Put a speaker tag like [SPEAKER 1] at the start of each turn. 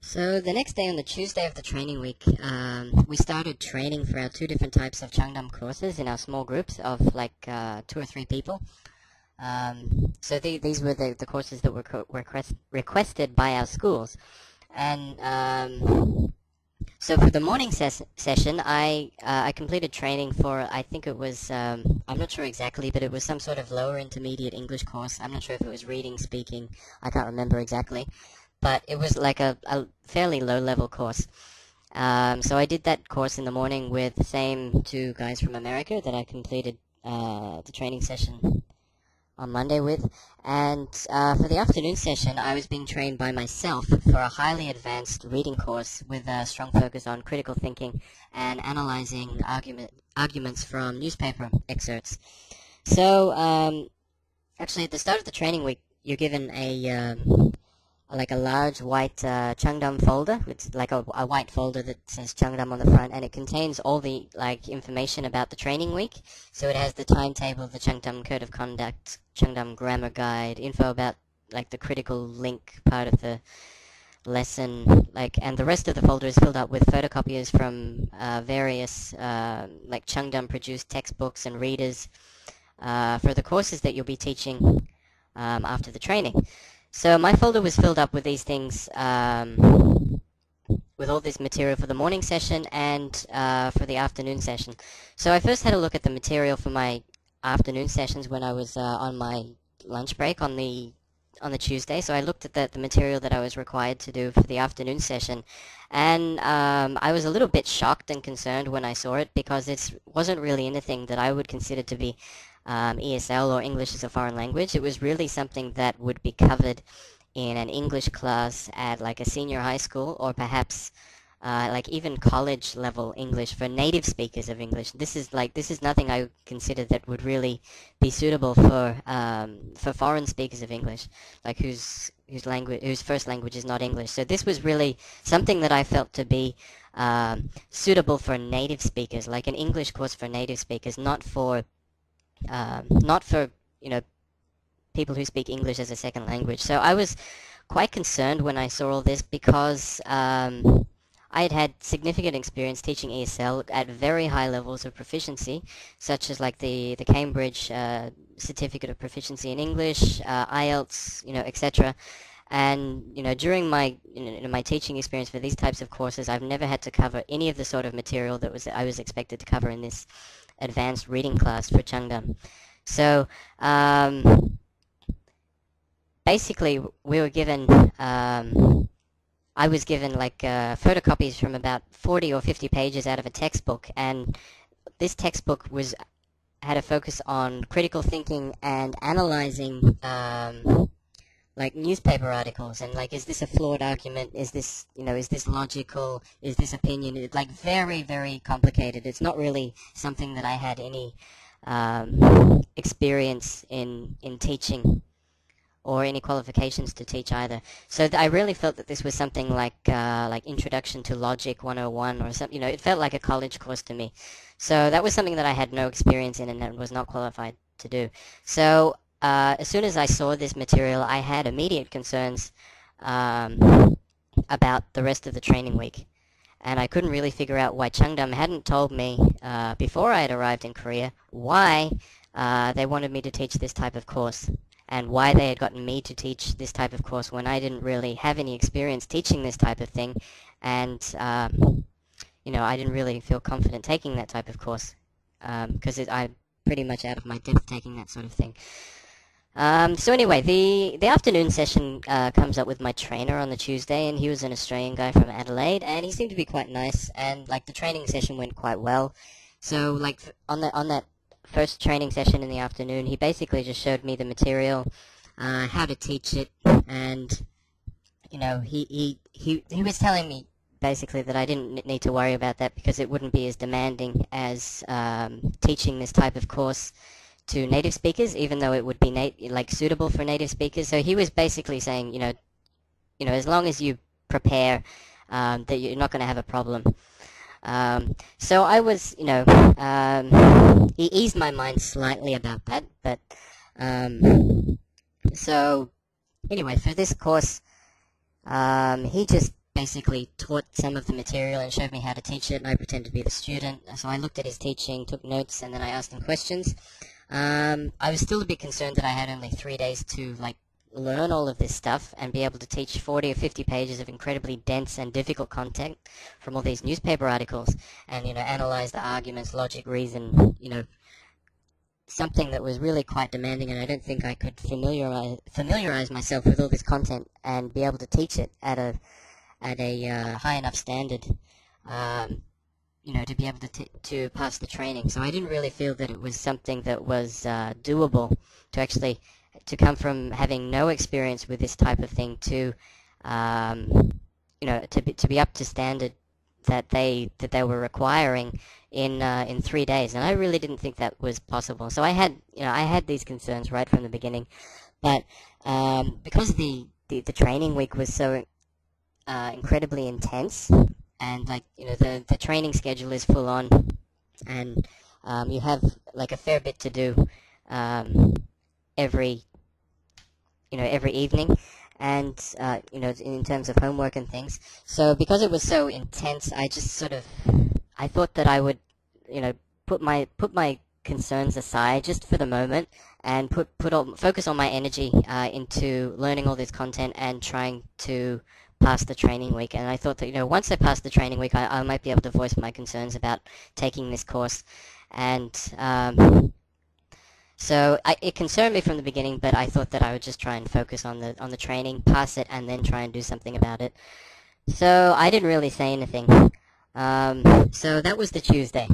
[SPEAKER 1] So the next day, on the Tuesday of the training week, we started training for our two different types of Chung Dahm courses in our small groups of like 2 or 3 people. These were the courses that were requested by our schools. And so for the morning session, I completed training for, I think it was, I'm not sure exactly, but it was some sort of lower intermediate English course. I'm not sure if it was reading, speaking, I can't remember exactly. But it was like a fairly low-level course. So I did that course in the morning with the same two guys from America that I completed the training session on Monday with. And for the afternoon session, I was being trained by myself for a highly advanced reading course with a strong focus on critical thinking and analyzing arguments from newspaper excerpts. So actually, at the start of the training week, you're given a large white Chung Dahm folder. It's like a white folder that says Chung Dahm on the front, and it contains all the information about the training week. So it has the timetable, the Chung Dahm Code of Conduct, Chung Dahm Grammar Guide, info about the critical link part of the lesson, and the rest of the folder is filled up with photocopies from various Chung Dahm produced textbooks and readers for the courses that you'll be teaching after the training. So my folder was filled up with these things, with all this material for the morning session and for the afternoon session. So I first had a look at the material for my afternoon sessions when I was on my lunch break on the Tuesday. So I looked at the material that I was required to do for the afternoon session, and I was a little bit shocked and concerned when I saw it, because it wasn't really anything that I would consider to be ESL or English as a foreign language. It was really something that would be covered in an English class at a senior high school, or perhaps even college level English for native speakers of English. This is nothing I consider that would really be suitable for foreign speakers of English, whose first language is not English. So this was really something that I felt to be suitable for native speakers, like an English course for native speakers, not for people who speak English as a second language. So I was quite concerned when I saw all this, because I had significant experience teaching ESL at very high levels of proficiency, such as the Cambridge Certificate of Proficiency in English, IELTS, etc. And during my my teaching experience for these types of courses, I've never had to cover any of the sort of material that I was expected to cover in this advanced reading class for Chung Dahm. So basically, we were given, I was given photocopies from about 40 or 50 pages out of a textbook, and this textbook had a focus on critical thinking and analyzing newspaper articles, and is this a flawed argument, is this logical, is this opinion. It's very, very complicated. It's not really something that I had any experience in teaching, or any qualifications to teach either. So I really felt that this was something like Introduction to Logic 101 or something. It felt like a college course to me. So that was something that I had no experience in and was not qualified to do. So as soon as I saw this material, I had immediate concerns about the rest of the training week. And I couldn't really figure out why Chung Dahm hadn't told me before I had arrived in Korea why they wanted me to teach this type of course, and why they had gotten me to teach this type of course when I didn't really have any experience teaching this type of thing, and I didn't really feel confident taking that type of course, because I'm pretty much out of my depth taking that sort of thing. So anyway, the afternoon session comes up with my trainer on the Tuesday, and he was an Australian guy from Adelaide, and he seemed to be quite nice, and the training session went quite well. So on that first training session in the afternoon, he basically just showed me the material, how to teach it, and he was telling me basically that I didn't need to worry about that, because it wouldn't be as demanding as teaching this type of course to native speakers, even though it would be suitable for native speakers. So he was basically saying, as long as you prepare, that you're not going to have a problem. So I was, he eased my mind slightly about that, but so anyway, for this course, he just basically taught some of the material and showed me how to teach it, and I pretended to be the student. So I looked at his teaching, took notes, and then I asked him questions. I was still a bit concerned that I had only 3 days to learn all of this stuff and be able to teach 40 or 50 pages of incredibly dense and difficult content from all these newspaper articles, and analyze the arguments, logic, reason, something that was really quite demanding, and I don't think I could familiarize myself with all this content and be able to teach it at a high enough standard, to be able to pass the training. So I didn't really feel that it was something that was doable to come from having no experience with this type of thing to to be up to standard that they were requiring in 3 days, and I really didn't think that was possible. So I had these concerns right from the beginning, but because the training week was so incredibly intense, and the training schedule is full on, and you have a fair bit to do every every evening, and in terms of homework and things. So because it was so intense, I thought that I would put my concerns aside just for the moment, and focus all my energy into learning all this content and trying to pass the training week. And I thought that once I passed the training week, I might be able to voice my concerns about taking this course. And so it concerned me from the beginning, but I thought that I would just try and focus on the training, pass it, and then try and do something about it. So I didn't really say anything. So that was the Tuesday.